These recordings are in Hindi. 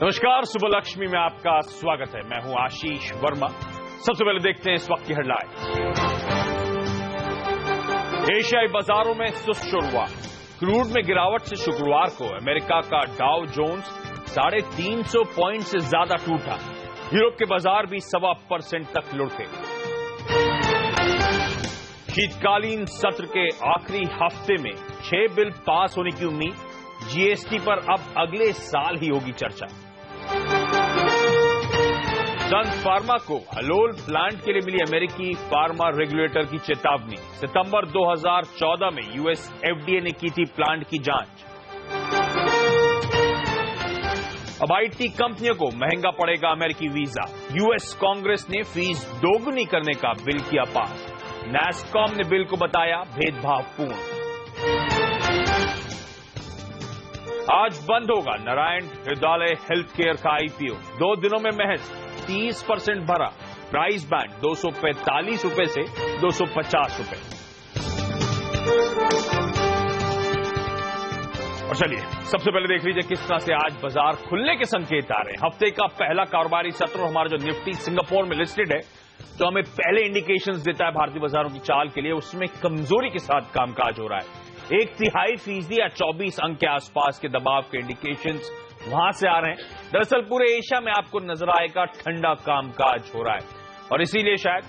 नमस्कार, सुबह लक्ष्मी में आपका स्वागत है। मैं हूं आशीष वर्मा। सबसे पहले देखते हैं इस वक्त की हेडलाइन। एशियाई बाजारों में सुस्त शुरुआत, क्रूड में गिरावट से शुक्रवार को अमेरिका का डाउ जोन्स 350 पॉइंट से ज्यादा टूटा। यूरोप के बाजार भी 1.25% तक लुढ़के। शीतकालीन सत्र के आखिरी हफ्ते में 6 बिल पास होने की उम्मीद। जीएसटी पर अब अगले साल ही होगी चर्चा। सन फार्मा को हलोल प्लांट के लिए मिली अमेरिकी फार्मा रेगुलेटर की चेतावनी। सितंबर 2014 में यूएस एफडीए ने की थी प्लांट की जांच। अब आईटी कंपनियों को महंगा पड़ेगा अमेरिकी वीजा। यूएस कांग्रेस ने फीस दोगुनी करने का बिल किया पास। नैस्कॉम ने बिल को बताया भेदभावपूर्ण। आज बंद होगा नारायण हृदयालय हेल्थ केयर का आईपीओ। 2 दिनों में महज 30% भरा। प्राइस बैंड 245 रुपए से 250 रुपए। और चलिए सबसे पहले देख लीजिए किस तरह से आज बाजार खुलने के संकेत आ रहे हैं। हफ्ते का पहला कारोबारी सत्र हमारा जो निफ्टी सिंगापुर में लिस्टेड है, तो हमें पहले इंडिकेशंस देता है भारतीय बाजारों की चाल के लिए। उसमें कमजोरी के साथ कामकाज हो रहा है। 1/3% या 24 अंक के आसपास के दबाव के इंडिकेशंस वहां से आ रहे हैं। दरअसल पूरे एशिया में आपको नजर आएगा ठंडा कामकाज हो रहा है और इसीलिए शायद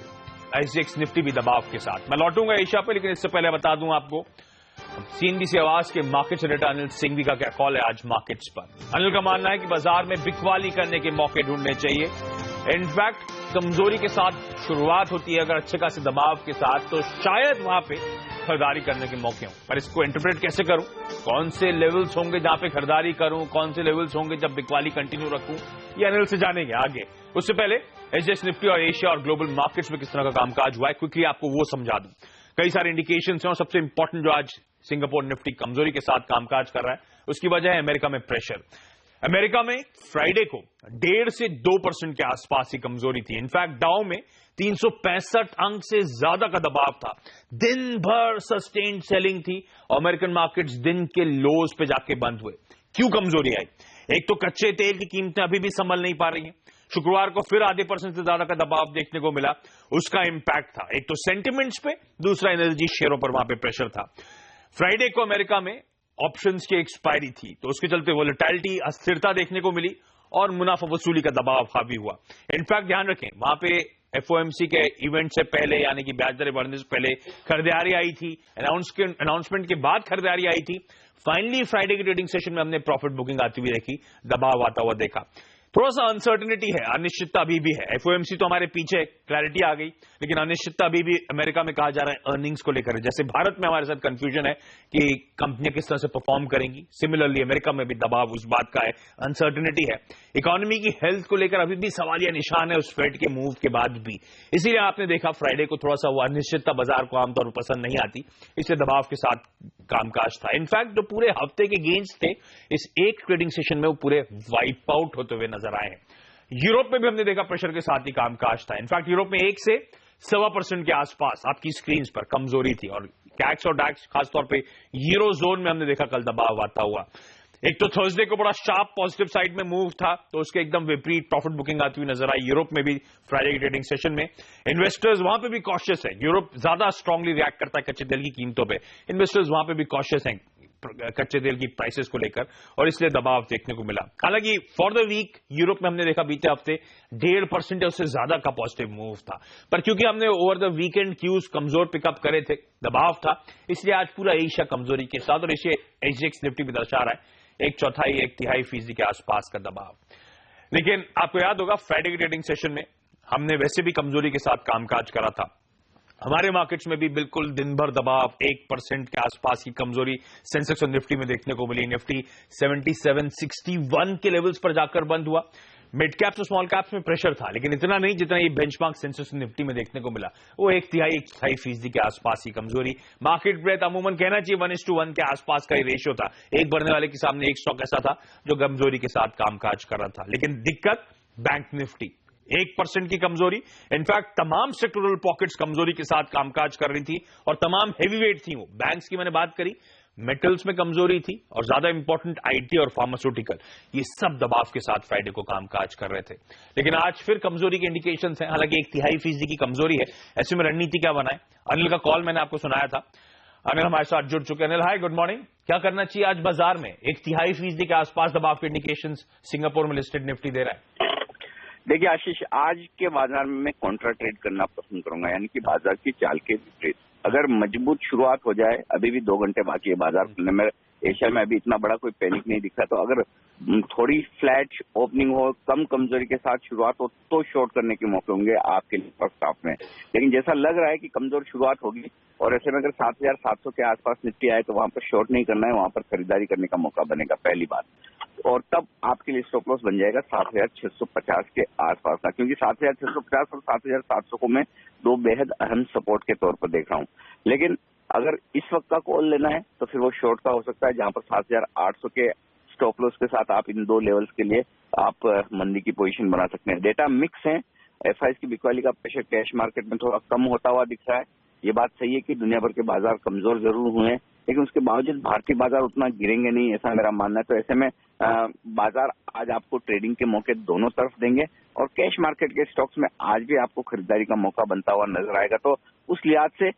एसजीएक्स निफ्टी भी दबाव के साथ। मैं लौटूंगा एशिया पे, लेकिन इससे पहले बता दूं आपको सीएनबीसी आवाज के मार्केट एडिटर अनिल सिंघवी का क्या कॉल है आज मार्केट्स पर। अनिल का मानना है कि बाजार में बिकवाली करने के मौके ढूंढने चाहिए। इनफैक्ट कमजोरी के साथ शुरुआत होती है अगर अच्छे खासे दबाव के साथ, तो शायद वहां पे खरीदारी करने के मौके हों। पर इसको इंटरप्रेट कैसे करूं, कौन से लेवल्स होंगे जहां पे खरीदारी करूं, कौन से लेवल्स होंगे जब बिकवाली कंटिन्यू रखूं, ये अनिल से जानेंगे आगे। उससे पहले एसजीएक्स निफ्टी और एशिया और ग्लोबल मार्केट्स में किस तरह का कामकाज हुआ है क्विकली आपको वो समझा दूं। कई सारे इंडिकेशन हैं और सबसे इंपॉर्टेंट जो आज सिंगापुर निफ्टी कमजोरी के साथ कामकाज कर रहा है, उसकी वजह है अमेरिका में प्रेशर। अमेरिका में फ्राइडे को 1.5 से 2% के आसपास ही कमजोरी थी। इनफैक्ट डाउ में 365 अंक से ज्यादा का दबाव था। दिन भर सस्टेन्ड सेलिंग थी और अमेरिकन मार्केट्स दिन के लोज पे जाके बंद हुए। क्यों कमजोरी आई? एक तो कच्चे तेल की कीमतें अभी भी संभल नहीं पा रही हैं। शुक्रवार को फिर आधे % से ज्यादा का दबाव देखने को मिला। उसका इंपैक्ट था एक तो सेंटिमेंट्स पे, दूसरा एनर्जी शेयरों पर वहां पे प्रेशर था। फ्राइडे को अमेरिका में ऑप्शंस की एक्सपायरी थी, तो उसके चलते वोलेटिलिटी, अस्थिरता देखने को मिली और मुनाफा वसूली का दबाव हावी हुआ। इनफैक्ट ध्यान रखें, वहां पे एफओएमसी के इवेंट से पहले यानी कि ब्याज दरें बढ़ने से पहले खरीदारी आई थी। अनाउंसमेंट के बाद खरीदारी आई थी। फाइनली फ्राइडे के ट्रेडिंग सेशन में हमने प्रॉफिट बुकिंग आती हुई देखी, दबाव आता हुआ देखा। थोड़ा सा अनसर्टेनिटी है, अनिश्चितता अभी भी है। एफओएमसी तो हमारे पीछे, क्लैरिटी आ गई, लेकिन अनिश्चितता अभी भी अमेरिका में कहा जा रहा है अर्निंग्स को लेकर। जैसे भारत में हमारे साथ कंफ्यूजन है कि कंपनियां किस तरह से परफॉर्म करेंगी, सिमिलरली अमेरिका में भी दबाव उस बात का है, अनसर्टेनिटी है। इकोनॉमी की हेल्थ को लेकर अभी भी सवालिया निशान है उस फेड के मूव के बाद भी। इसीलिए आपने देखा फ्राइडे को थोड़ा सा वो अनिश्चितता बाजार को आमतौर पर पसंद नहीं आती, इसलिए दबाव के साथ कामकाज था। इनफैक्ट जो पूरे हफ्ते के गेन्स थे, इस एक ट्रेडिंग सेशन में वो पूरे वाइप आउट होते हुए नजर आए हैं। यूरोप में भी हमने देखा प्रेशर के साथ ही कामकाज था। इनफैक्ट यूरोप में 1 से 1.25% के आसपास आपकी स्क्रीन पर कमजोरी थी और कैक्स और डैक्स खासतौर पे यूरो जोन में हमने देखा कल दबाव आता हुआ। एक तो थर्सडे को बड़ा शार्प पॉजिटिव साइड में मूव था, तो उसके एकदम विपरीत प्रॉफिट बुकिंग आती हुई नजर आई। यूरोप में भी फ्राइडे की ट्रेडिंग सेशन में इन्वेस्टर्स वहां पे भी कॉशियस है। यूरोप ज्यादा स्ट्रांगली रिएक्ट करता है कच्चे तेल की कीमतों पे, इन्वेस्टर्स वहां पे भी कॉशियस हैं कच्चे तेल की प्राइसेस को लेकर और इसलिए दबाव देखने को मिला। हालांकि फॉर द वीक यूरोप में हमने देखा बीते हफ्ते 1.5% या उससे ज्यादा का पॉजिटिव मूव था, पर क्योंकि हमने ओवर द वीकेंड क्यूज कमजोर पिकअप करे थे, दबाव था, इसलिए आज पूरा एशिया कमजोरी के साथ और इसे एसजीएक्स निफ्टी भी दर्शा रहा है 1/4-1/3% के आसपास का दबाव। लेकिन आपको याद होगा फ्राइडे की ट्रेडिंग सेशन में हमने वैसे भी कमजोरी के साथ कामकाज करा था। हमारे मार्केट्स में भी बिल्कुल दिन भर दबाव, 1% के आसपास की कमजोरी सेंसेक्स और निफ्टी में देखने को मिली। निफ्टी 7761 के लेवल्स पर जाकर बंद हुआ। मिड कैप्स और स्मॉल कैप्स में प्रेशर था, लेकिन इतना नहीं जितना ये बेंचमार्क सेंसेक्स निफ्टी में देखने को मिला। वो 1/3-1/4% के आसपास की कमजोरी। मार्केट ब्रेथ अमूमन कहना चाहिए 1:1 के आसपास का ही रेशियो था। एक बढ़ने वाले के सामने एक स्टॉक ऐसा था जो कमजोरी के साथ कामकाज कर रहा था। लेकिन दिक्कत बैंक निफ्टी 1% की कमजोरी। इनफैक्ट तमाम सेक्टोरल पॉकेट्स कमजोरी के साथ कामकाज कर रही थी और तमाम हेवीवेट थी वो। बैंक्स की मैंने बात करी, मेटल्स में कमजोरी थी और ज्यादा इंपॉर्टेंट आईटी और फार्मास्यूटिकल, ये सब दबाव के साथ फ्राइडे को कामकाज कर रहे थे। लेकिन आज फिर कमजोरी के इंडिकेशंस हैं, हालांकि 1/3% की कमजोरी है। ऐसे में रणनीति क्या बनाए? अनिल का कॉल मैंने आपको सुनाया था, अनिल हमारे साथ जुड़ चुके हैं। अनिल हाय, गुड मॉर्निंग। क्या करना चाहिए आज बाजार में? 1/3% के आसपास दबाव के इंडिकेशंस सिंगापुर में लिस्टेड निफ्टी दे रहा है। देखिए आशीष, आज के बाजार में मैं कॉन्ट्रा ट्रेड करना पसंद करूंगा, यानी कि बाजार की चाल के विपरीत। अगर मजबूत शुरुआत हो जाए, अभी भी 2 घंटे बाकी है बाजार खुलने में, एशिया में अभी इतना बड़ा कोई पैनिक नहीं दिख रहा, तो अगर थोड़ी फ्लैट ओपनिंग हो, कम कमजोरी के साथ शुरुआत हो, तो शॉर्ट करने के मौके होंगे आपके लिए फर्स्ट हाफ में। लेकिन जैसा लग रहा है कि कमजोर शुरुआत होगी और ऐसे में अगर 7,700 के आसपास निफ्टी आए तो वहां पर शॉर्ट नहीं करना है, वहां पर खरीदारी करने का मौका बनेगा पहली बात। और तब आपके लिए स्टॉप लॉस बन जाएगा 7,650 के आसपास का, क्योंकि 7,650 और 7,700 को मैं 2 बेहद अहम सपोर्ट के तौर पर देख रहा हूं। लेकिन अगर इस वक्त का कॉल लेना है तो फिर वो शॉर्ट का हो सकता है, जहां पर 7,800 के स्टॉप लॉस के साथ आप इन 2 लेवल्स के लिए आप मंदी की पोजीशन बना सकते हैं। डेटा मिक्स है, एफआईएस की बिकवाली का प्रेशर कैश मार्केट में थोड़ा कम होता हुआ दिख रहा है। ये बात सही है कि दुनिया भर के बाजार कमजोर जरूर हुए हैं, लेकिन उसके बावजूद भारतीय बाजार उतना गिरेंगे नहीं, ऐसा मेरा मानना है। तो ऐसे में बाजार आज आपको ट्रेडिंग के मौके दोनों तरफ देंगे और कैश मार्केट के स्टॉक्स में आज भी आपको खरीदारी का मौका बनता हुआ नजर आएगा। तो उस लिहाज से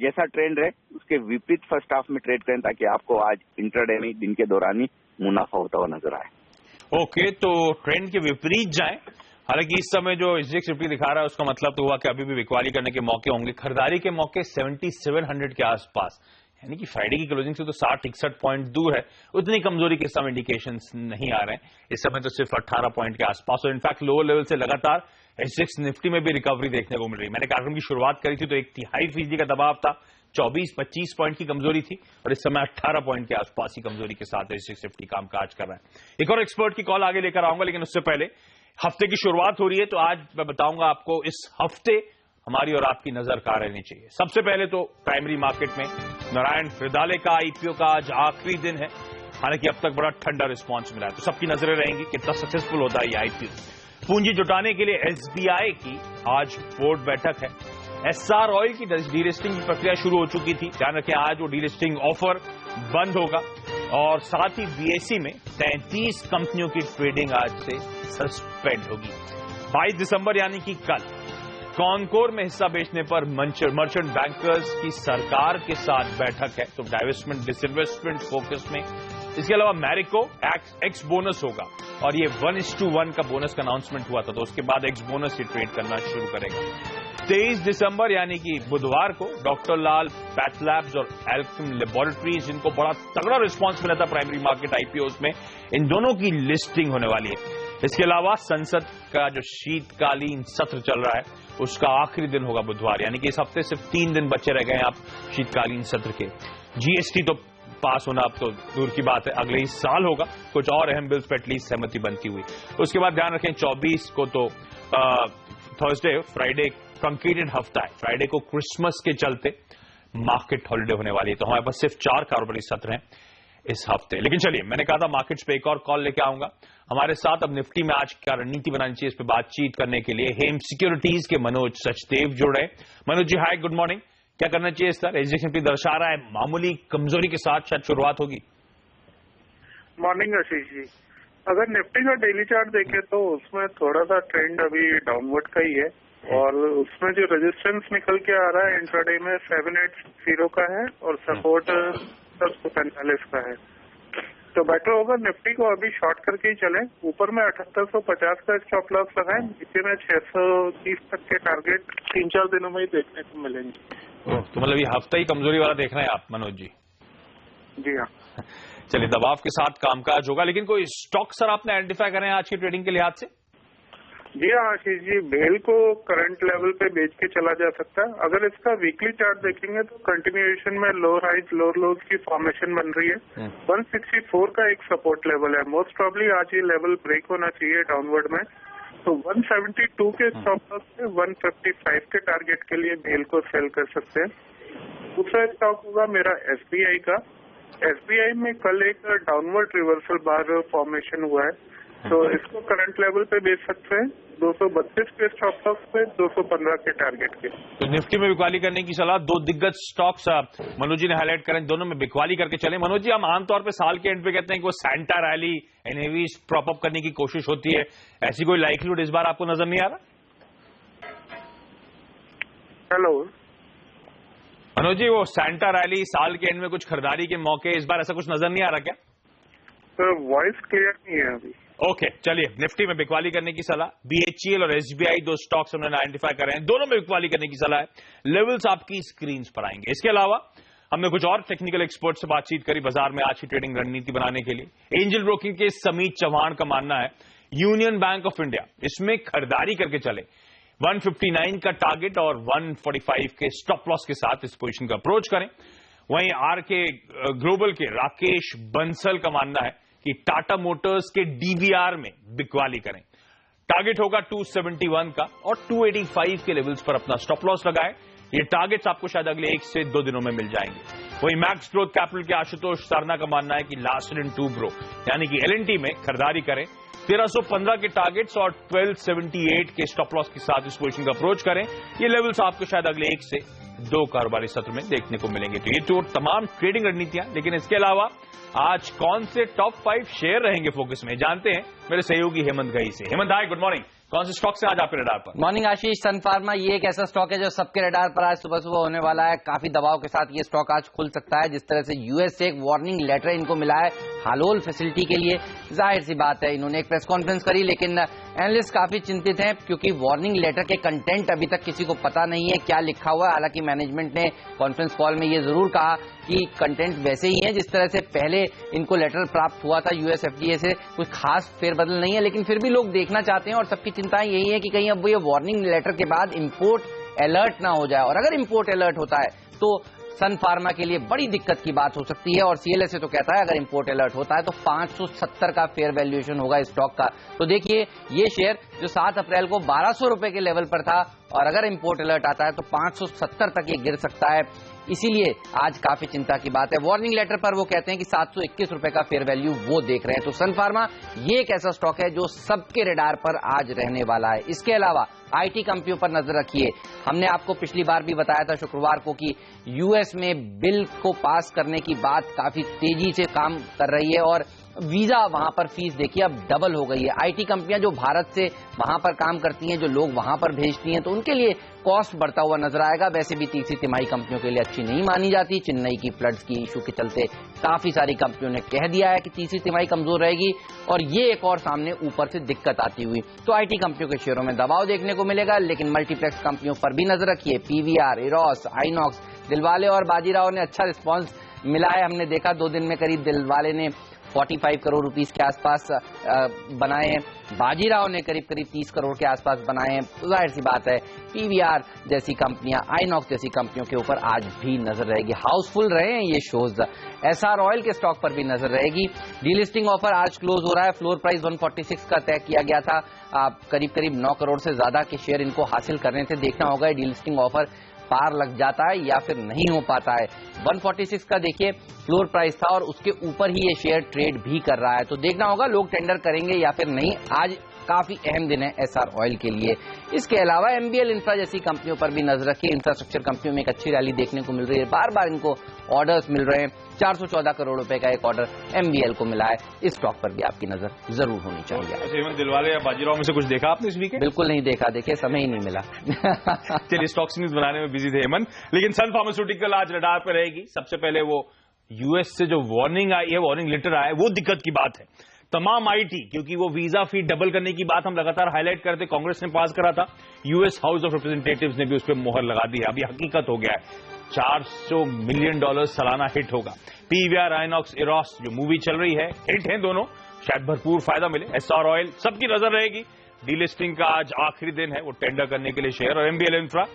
जैसा ट्रेंड है उसके विपरीत फर्स्ट हाफ में ट्रेड करें, ताकि आपको आज इंट्राडे में दिन के दौरान ही मुनाफा होता हुआ नजर आए। ओके, तो ट्रेंड के विपरीत जाए। हालांकि इस समय जो SGX निफ्टी दिखा रहा है उसका मतलब तो हुआ कि अभी भी बिकवाली करने के मौके होंगे। खरीदारी के मौके 7700 के आसपास, यानी कि फ्राइडे की क्लोजिंग से तो 60-61 पॉइंट दूर है। उतनी कमजोरी के समय इंडिकेशंस नहीं आ रहे हैं इस समय, तो सिर्फ 18 पॉइंट के आसपास। और इनफैक्ट लोअर लेवल से लगातार SGX निफ्टी में भी रिकवरी देखने को मिल रही है। मैंने कार्यक्रम की शुरुआत करी थी तो 1/3% का दबाव था, 24-25 पॉइंट की कमजोरी थी और इस समय 18 पॉइंट के आसपास ही कमजोरी के साथ SGX निफ्टी कामकाज कर रहा है। एक और एक्सपर्ट की कॉल आगे लेकर आऊंगा, लेकिन उससे पहले हफ्ते की शुरुआत हो रही है तो आज मैं बताऊंगा आपको इस हफ्ते हमारी और आपकी नजर कहां रहनी चाहिए। सबसे पहले तो प्राइमरी मार्केट में नारायण हृदयालय का IPO का आज आखिरी दिन है। हालांकि अब तक बड़ा ठंडा रिस्पांस मिला है, तो सबकी नजरें रहेंगी कितना सक्सेसफुल होता है ये IPO। पूंजी जुटाने के लिए SBI की आज बोर्ड बैठक है। SR ऑयल की डीलिस्टिंग की प्रक्रिया शुरू हो चुकी थी, ध्यान रखें आज वो डीलिस्टिंग ऑफर बंद होगा। और साथ ही BSE में 33 कंपनियों की ट्रेडिंग आज से सस्पेंड होगी। 22 दिसंबर यानी कि कल कॉनकोर में हिस्सा बेचने पर मर्चेंट बैंकर्स की सरकार के साथ बैठक है, तो डाइवेस्टमेंट डिसइन्वेस्टमेंट फोकस में। इसके अलावा मैरिको एक्स बोनस होगा और ये 1:1 का बोनस का अनाउंसमेंट हुआ था, तो उसके बाद एक्स बोनस ही ट्रेड करना शुरू करेगा। 23 दिसंबर यानी कि बुधवार को डॉक्टर लाल पैथलैब्स और एल्केम लेबोरेटरीज, जिनको बड़ा तगड़ा रिस्पांस मिला था प्राइमरी मार्केट IPOs में, इन दोनों की लिस्टिंग होने वाली है। इसके अलावा संसद का जो शीतकालीन सत्र चल रहा है उसका आखिरी दिन होगा बुधवार, यानी कि इस हफ्ते सिर्फ 3 दिन बचे रह गए आप शीतकालीन सत्र के। GST तो पास होना अब तो दूर की बात है, अगले ही साल होगा। कुछ और अहम बिल्स पर एटलीस्ट सहमति बनती हुई। उसके बाद ध्यान रखें 24 को तो थर्सडे फ्राइडे ट्रंकेटेड हफ्ता है, फ्राइडे को क्रिसमस के चलते मार्केट हॉलिडे होने वाली है, तो हमारे पास सिर्फ 4 कारोबारी सत्र हैं इस हफ्ते। लेकिन चलिए, मैंने कहा था मार्केट्स पे एक और कॉल लेके आऊंगा। हमारे साथ अब निफ्टी में आज क्या रणनीति बनानी चाहिए इस पे बातचीत करने के लिए हेम सिक्योरिटीज के मनोज सचदेव जुड़ रहे। मनोज जी हाय, गुड मॉर्निंग। क्या करना चाहिए इस तरह? SGX निफ्टी दर्शा रहा है मामूली कमजोरी के साथ शायद शुरुआत होगी। मॉर्निंग आशीष जी, अगर निफ्टी का डेली चार्ट देखें तो उसमें थोड़ा सा ट्रेंड अभी डाउनवर्ड का ही है और उसमें जो रेजिस्टेंस निकल के आ रहा है इंट्राडे में 780 का है और सपोर्ट 745 का है। तो बेटर होगा निफ्टी को अभी शॉर्ट करके ही चलें। ऊपर में 7850 का स्टॉप लॉस लगाएं, नीचे में 630 तक के टारगेट 3-4 दिनों में ही देखने को मिलेंगे। तो मतलब ये हफ्ता ही कमजोरी वाला देख रहे हैं आप मनोज जी? जी हाँ। चलिए, दबाव के साथ कामकाज होगा, लेकिन कोई स्टॉक सर आपने आइडेंटिफाई करें आज की ट्रेडिंग के लिहाज से? जी हाँ आशीष जी, भेल को करंट लेवल पे बेच के चला जा सकता है। अगर इसका वीकली चार्ट देखेंगे तो कंटिन्यूएशन में लोअर हाइज लोअर लोज की फॉर्मेशन बन रही है। 164 का एक सपोर्ट लेवल है, मोस्ट प्रॉब्ली आज ये लेवल ब्रेक होना चाहिए डाउनवर्ड में। तो 172 के स्टॉप लॉस से 155 के टारगेट के लिए भेल को सेल कर सकते हैं। दूसरा स्टॉक होगा मेरा SBI का। SBI में कल एक डाउनवर्ड रिवर्सल बार फॉर्मेशन हुआ है, तो इसको करंट लेवल पे बेच सकते हैं 232 के स्टॉप लॉस पे 215 के टारगेट के। तो निफ्टी में बिकवाली करने की सलाह, दो दिग्गज स्टॉक्स मनोज जी ने हाईलाइट करें, दोनों में बिकवाली करके चले। मनोज जी, हम आमतौर पे साल के एंड पे कहते हैं कि वो Santa rally NAV prop up करने की कोशिश होती है, ऐसी कोई लाइक्लीहुड इस बार आपको नजर नहीं आ रहा? हेलो मनोज जी, वो सैंटा रैली, साल के एंड में कुछ खरीदारी के मौके, इस बार ऐसा कुछ नजर नहीं आ रहा क्या? सर वॉइस क्लियर नहीं है अभी। ओके, चलिए, निफ्टी में बिकवाली करने की सलाह, बीएचईएल और एसबीआई दो स्टॉक्स उन्होंने आइडेंटिफाई करे हैं, दोनों में बिकवाली करने की सलाह है। लेवल्स आपकी स्क्रीन पर आएंगे। इसके अलावा हमने कुछ और टेक्निकल एक्सपर्ट से बातचीत करी बाजार में आज की ट्रेडिंग रणनीति बनाने के लिए। एंजल ब्रोकिंग के समीत चौहान का मानना है यूनियन बैंक ऑफ इंडिया इसमें खरीदारी करके चले, 159 का टारगेट और 145 के स्टॉप लॉस के साथ इस पोजीशन का अप्रोच करें। वहीं आरके ग्लोबल के राकेश बंसल का मानना है कि टाटा मोटर्स के डीवीआर में बिकवाली करें, टारगेट होगा 271 का और 285 के लेवल्स पर अपना स्टॉप लॉस लगाएं। ये टारगेट्स आपको शायद अगले 1 से 2 दिनों में मिल जाएंगे। वहीं मैक्स ग्रोथ कैपिटल के आशुतोष सरना का मानना है कि लार्सन एंड टूब्रो यानी कि एलएनटी में खरीदारी करें, 1315 के टारगेट्स और 1278 के स्टॉप लॉस के साथ इस पोजीशन का अप्रोच करें। ये लेवल्स आपको शायद अगले 1 से 2 कारोबारी सत्र में देखने को मिलेंगे। तो ये तो तमाम ट्रेडिंग रणनीतियां, लेकिन इसके अलावा आज कौन से टॉप 5 शेयर रहेंगे फोकस में, जानते हैं मेरे सहयोगी हेमंत गई से। हेमंत हाय, गुड मॉर्निंग। कौन से स्टॉक से आज आपके रडार पर? मॉर्निंग आशीष। सन फार्मा ये एक ऐसा स्टॉक है जो सबके रडार पर आज सुबह सुबह होने वाला है। काफी दबाव के साथ ये स्टॉक आज खुल सकता है। जिस तरह से यूएस से एक वार्निंग लेटर इनको मिला है हालोल फैसिलिटी के लिए, जाहिर सी बात है इन्होंने एक प्रेस कॉन्फ्रेंस करी, लेकिन एनालिस्ट काफी चिंतित हैं क्योंकि वार्निंग लेटर के कंटेंट अभी तक किसी को पता नहीं है क्या लिखा हुआ है। हालांकि मैनेजमेंट ने कॉन्फ्रेंस कॉल में ये जरूर कहा कि कंटेंट वैसे ही है जिस तरह से पहले इनको लेटर प्राप्त हुआ था यूएस एफडीए से, कुछ खास फेरबदल नहीं है। लेकिन फिर भी लोग देखना चाहते हैं और सबकी चिंता यही है कि कहीं अब ये वार्निंग लेटर के बाद इंपोर्ट अलर्ट ना हो जाए, और अगर इंपोर्ट अलर्ट होता है तो सन फार्मा के लिए बड़ी दिक्कत की बात हो सकती है। और सीएलएसए तो कहता है अगर इंपोर्ट अलर्ट होता है तो 570 का फेयर वैल्यूएशन होगा स्टॉक का। तो देखिए ये शेयर जो 7 अप्रैल को 1200 रुपए के लेवल पर था, और अगर इंपोर्ट अलर्ट आता है तो 570 तक ये गिर सकता है। इसीलिए आज काफी चिंता की बात है। वार्निंग लेटर पर वो कहते हैं कि 721 रुपए का फेयर वैल्यू वो देख रहे हैं। तो सन फार्मा ये एक ऐसा स्टॉक है जो सबके रडार पर आज रहने वाला है। इसके अलावा आईटी कंपनियों पर नजर रखिए। हमने आपको पिछली बार भी बताया था शुक्रवार को कि यूएस में बिल को पास करने की बात काफी तेजी से काम कर रही है, और वीजा वहां पर फीस देखिए अब डबल हो गई है। आईटी कंपनियां जो भारत से वहां पर काम करती हैं, जो लोग वहां पर भेजती हैं, तो उनके लिए कॉस्ट बढ़ता हुआ नजर आएगा। वैसे भी तीसरी तिमाही कंपनियों के लिए अच्छी नहीं मानी जाती। चेन्नई की फ्लड्स की इशू के चलते काफी सारी कंपनियों ने कह दिया है कि तीसरी तिमाही कमजोर रहेगी, और ये एक और सामने ऊपर से दिक्कत आती हुई तो आईटी कंपनियों के शेयरों में दबाव देखने को मिलेगा। लेकिन मल्टीप्लेक्स कंपनियों पर भी नजर रखिए। पीवीआर, इरोस, आइनॉक्स, दिलवाले और बाजीराव ने अच्छा रिस्पॉन्स मिला है। हमने देखा 2 दिन में करीब दिलवाले ने 45 करोड़ रुपीस के आसपास बनाए हैं, बाजीराव ने करीब 30 करोड़ के आसपास बनाए हैं। तो जाहिर सी बात है पीवीआर जैसी कंपनियां, आइनॉक्स जैसी कंपनियों के ऊपर आज भी नजर रहेगी। हाउसफुल रहे हैं ये शोज। एसआर ऑयल के स्टॉक पर भी नजर रहेगी। डीलिस्टिंग ऑफर आज क्लोज हो रहा है। फ्लोर प्राइस 146 का तय किया गया था। करीब 9 करोड़ से ज्यादा के शेयर इनको हासिल करने थे। देखना होगा डीलिस्टिंग ऑफर पार लग जाता है या फिर नहीं हो पाता है। 146 का देखिए फ्लोर प्राइस था और उसके ऊपर ही ये शेयर ट्रेड भी कर रहा है। तो देखना होगा लोग टेंडर करेंगे या फिर नहीं। आज काफी अहम दिन है एसआर ऑयल के लिए। इसके अलावा एमबीएल इंफ्रा जैसी कंपनियों पर भी नजर रखिए। इंफ्रास्ट्रक्चर कंपनियों में एक अच्छी रैली देखने को मिल रही है। बार बार इनको ऑर्डर्स मिल रहे हैं। 414 करोड़ रुपए का एक ऑर्डर एमबीएल को मिला है। इस स्टॉक पर भी आपकी नजर जरूर होनी चाहिए। दिलवाले या बाजीराव में से कुछ देखा आपने इस वीकेंड? बिल्कुल नहीं देखा, देखिए समय ही नहीं मिला। चलिए, स्टॉक्स न्यूज बनाने में बिजी थे हेमंत। लेकिन सन फार्मास्यूटिकल आज रडार पर रहेगी। सबसे पहले वो यूएस से जो वार्निंग आई है, वार्निंग लेटर आया है, वो दिक्कत की बात है। तमाम आईटी, क्योंकि वो वीजा फी डबल करने की बात हम लगातार हाईलाइट करते, कांग्रेस ने पास करा था, यूएस हाउस ऑफ रिप्रेजेंटेटिव्स ने भी उस पर मोहर लगा दी है। अभी हकीकत हो गया है, $400 मिलियन सालाना हिट होगा। पीवीआर, आइनॉक्स, इरोस जो मूवी चल रही है, हिट है दोनों, शायद भरपूर फायदा मिले। एसआर ऑयल सबकी नजर रहेगी। डीलिस्टिंग का आज आखिरी दिन है, वो टेंडर करने के लिए शेयर। और एमबीएल इंफ्रा,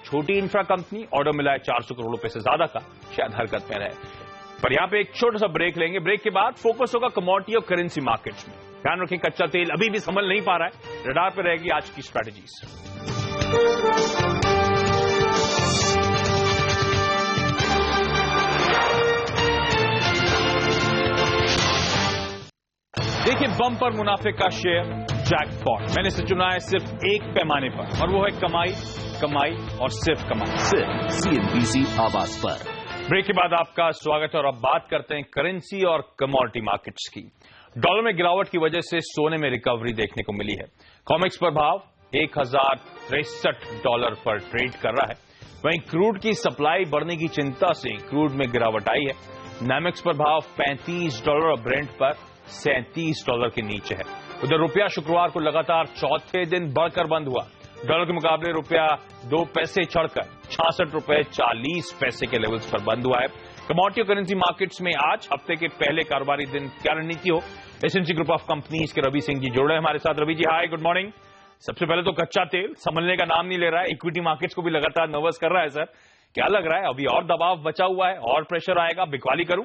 छोटी इंफ्रा कंपनी, ऑर्डर मिला है 400 करोड़ रुपए से ज्यादा का, शायद हरकत में रहे। पर यहां पे एक छोटा सा ब्रेक लेंगे। ब्रेक के बाद फोकस होगा कमोडिटी और करेंसी मार्केट्स में। ध्यान रखें, कच्चा तेल अभी भी संभल नहीं पा रहा है। रडार पर रहेगी आज की स्ट्रैटेजीज। देखिए, बम्पर मुनाफे का शेयर जैकपॉट। मैंने इसे चुना है सिर्फ एक पैमाने पर, और वो है कमाई, कमाई और सिर्फ कमाई। सिर्फ CNBC आवाज पर। ब्रेक के बाद आपका स्वागत है और अब बात करते हैं करेंसी और कमोडिटी मार्केट्स की। डॉलर में गिरावट की वजह से सोने में रिकवरी देखने को मिली है। कॉमेक्स पर भाव $1063 पर ट्रेड कर रहा है। वहीं क्रूड की सप्लाई बढ़ने की चिंता से क्रूड में गिरावट आई है। नामेक्स पर भाव $35 और ब्रेंट पर $37 के नीचे है। उधर रुपया शुक्रवार को लगातार चौथे दिन बढ़कर बंद हुआ। डॉलर के मुकाबले रुपया 2 पैसे चढ़कर $66.40 के लेवल्स पर बंद हुआ है। कमोडिटी और करेंसी मार्केट्स में आज हफ्ते के पहले कारोबारी दिन क्या रणनीति हो, एसएनसी ग्रुप ऑफ कंपनीज के रवि सिंह जी जुड़ रहे हैं हमारे साथ। रवि जी हाय, गुड मॉर्निंग। सबसे पहले तो कच्चा तेल संभलने का नाम नहीं ले रहा है, इक्विटी मार्केट्स को भी लगातार नर्वस कर रहा है सर, क्या लग रहा है अभी और दबाव बचा हुआ है और प्रेशर आएगा, बिकवाली करूं?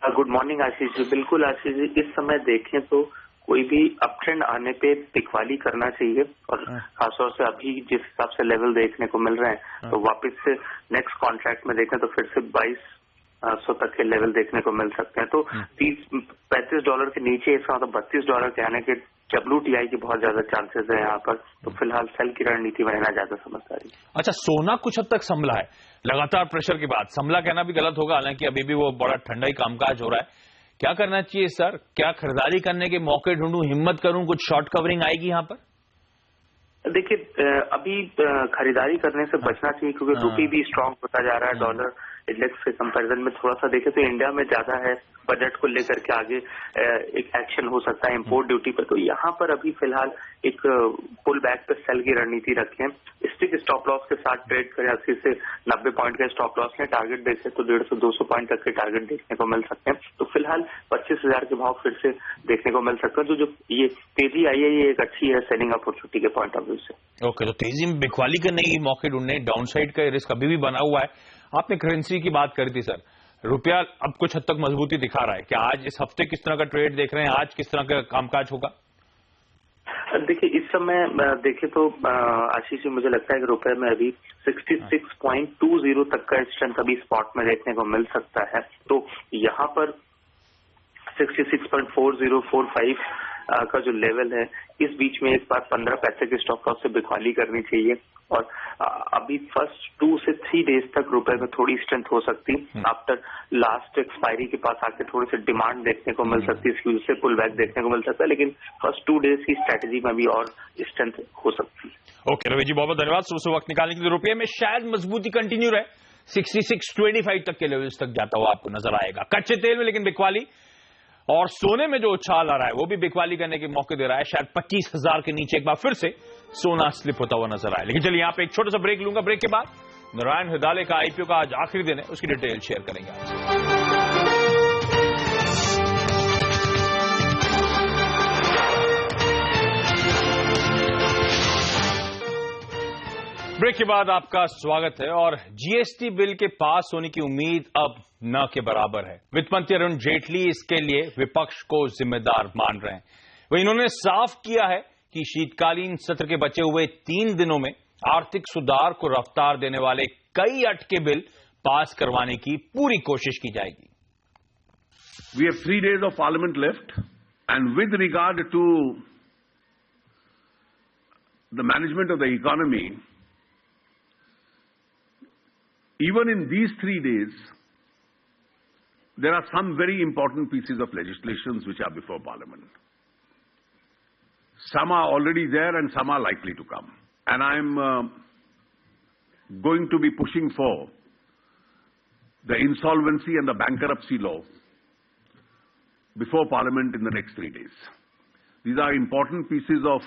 Good morning Ashish ji. बिल्कुल आशीष जी, इस समय देखें तो कोई भी अप ट्रेंड आने पे बिकवाली करना चाहिए, और खासतौर से अभी जिस हिसाब से लेवल देखने को मिल रहे हैं तो वापस से नेक्स्ट कॉन्ट्रैक्ट में देखें तो फिर से 2200 तक के लेवल देखने को मिल सकते हैं। तो $35 के नीचे इसका मतलब $32 के आने के WTI की बहुत ज्यादा चांसेस है यहाँ पर। तो फिलहाल सेल की रणनीति में रहना ज्यादा समझदारी। अच्छा, सोना कुछ हद तक संभला है लगातार प्रेशर के बाद, संभला कहना भी गलत होगा, हालांकि अभी भी वो बड़ा ठंडा ही कामकाज हो रहा है। क्या करना चाहिए सर? क्या खरीदारी करने के मौके ढूंढूं, हिम्मत करूं, कुछ शॉर्ट कवरिंग आएगी यहाँ पर? देखिए अभी खरीदारी करने से बचना चाहिए क्योंकि रुपी भी स्ट्रांग होता जा रहा है। डॉलर इंडेक्स के कंपैरिजन में थोड़ा सा देखें तो इंडिया में ज्यादा है, बजट को लेकर के आगे एक एक्शन हो सकता है इंपोर्ट ड्यूटी पर। तो यहाँ पर अभी फिलहाल एक पुल बैक पे सेल की रणनीति रखें, स्टिक स्टॉप लॉस के साथ ट्रेड करें। 80 से 90 पॉइंट का स्टॉप लॉस लें, टारगेट देखें तो 150-200 पॉइंट तक के टारगेट देखने को मिल सकते हैं। तो फिलहाल 25,000 के भाव फिर से देखने को मिल सकता है। जो ये तेजी आई है ये एक अच्छी है सेलिंग अपॉर्चुनिटी के पॉइंट ऑफ व्यू से। ओके, तो तेजी में बिकवाली करने की मौके ढूंढने, डाउन साइड का रिस्क अभी भी बना हुआ है। आपने करेंसी की बात करी थी सर, रुपया अब कुछ हद तक मजबूती दिखा रहा है, क्या आज इस हफ्ते किस तरह का ट्रेड देख रहे हैं, आज किस तरह का कामकाज होगा? देखिए इस समय देखें तो आशीष जी मुझे लगता है कि रुपए में अभी 66.20 तक का स्ट्रेंथ अभी स्पॉट में देखने को मिल सकता है। तो यहाँ पर 66.4045 का जो लेवल है इस बीच में एक बार 15 पैसे के स्टॉप लॉस से बिकवाली करनी चाहिए। और अभी फर्स्ट 2 से 3 डेज तक रुपए में थोड़ी स्ट्रेंथ हो सकती है। आफ्टर लास्ट एक्सपायरी के पास आके थोड़ी सी डिमांड देखने को मिल सकती है, इसकी वजह से पुल बैक देखने को मिल सकता है, लेकिन फर्स्ट 2 डेज की स्ट्रेटेजी में भी और स्ट्रेंथ हो सकती है। ओके रवि जी, बहुत बहुत धन्यवाद सुबह वक्त निकालने के लिए। रुपये में शायद मजबूती कंटिन्यू रहे, 66.25 तक के लेवल्स तक जाता हुआ आपको नजर आएगा। कच्चे तेल में लेकिन बिकवाली, और सोने में जो उछाल आ रहा है वो भी बिकवाली करने के मौके दे रहा है। शायद 25,000 के नीचे एक बार फिर से सोना स्लिप होता हुआ नजर आए। लेकिन चलिए यहाँ पे एक छोटा सा ब्रेक लूंगा, ब्रेक के बाद नारायण हृदयालय का आईपीओ का आज आखिरी दिन है, उसकी डिटेल शेयर करेंगे आपसे। ब्रेक के बाद आपका स्वागत है। और जीएसटी बिल के पास होने की उम्मीद अब न के बराबर है। वित्त मंत्री अरुण जेटली इसके लिए विपक्ष को जिम्मेदार मान रहे हैं। वहीं इन्होंने साफ किया है कि शीतकालीन सत्र के बचे हुए 3 दिनों में आर्थिक सुधार को रफ्तार देने वाले कई अटके बिल पास करवाने की पूरी कोशिश की जाएगी। We have 3 days of parliament left, and with regard to the management of the economy, even in these 3 days, there are some very important pieces of legislation which are before Parliament. Some are already there and some are likely to come. And I am going to be pushing for the insolvency and the bankruptcy law before Parliament in the next 3 days. These are important pieces of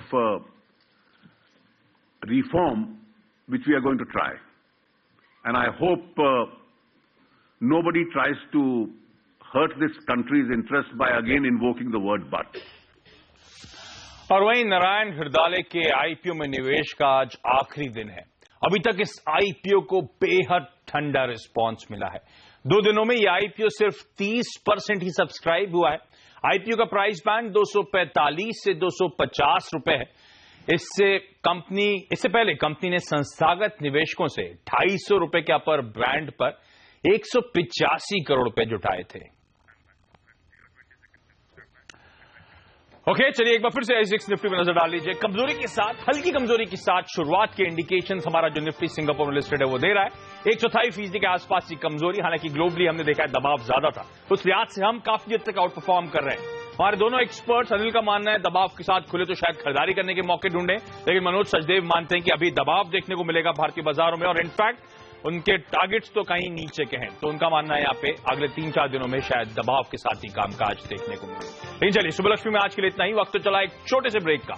reform which we are going to try. And I hope nobody tries to hurt this country's interest by again invoking the word but. और वहीं नारायण हृदयालय के आईपीओ में निवेश का आज आखिरी दिन है। अभी तक इस आईपीओ को बेहद ठंडा रिस्पांस मिला है। 2 दिनों में यह आईपीओ सिर्फ 30% ही सब्सक्राइब हुआ है। आईपीओ का प्राइस बैंड 245 से 250 रुपए है। इससे पहले कंपनी ने संस्थागत निवेशकों से 250 रुपए के अपर बैंड पर 185 करोड़ रुपए जुटाए थे। ओके, चलिए एक बार फिर से ASX निफ्टी में नजर डाल लीजिए। कमजोरी के साथ, हल्की कमजोरी के साथ शुरुआत के इंडिकेशंस हमारा जो निफ्टी सिंगापुर में लिस्टेड है वो दे रहा है। 1/4% के आसपास की कमजोरी, हालांकि ग्लोबली हमने देखा है दबाव ज्यादा था, उस लिहाज से हम काफी हद तक आउट परफॉर्म कर रहे हैं। हमारे दोनों एक्सपर्ट्स, अनिल का मानना है दबाव के साथ खुले तो शायद खरीदारी करने के मौके ढूंढे, लेकिन मनोज सचदेव मानते हैं कि अभी दबाव देखने को मिलेगा भारतीय बाजारों में, और इनफैक्ट उनके टारगेट्स तो कहीं नीचे के हैं। तो उनका मानना है यहाँ पे अगले 3-4 दिनों में शायद दबाव के साथ ही कामकाज देखने को मिले। लेकिन चलिए, सुबह में आज के लिए इतना ही। वक्त तो चला एक छोटे से ब्रेक का।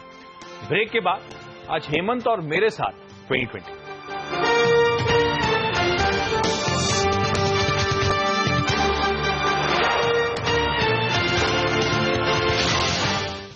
ब्रेक के बाद आज हेमंत और मेरे साथ 2020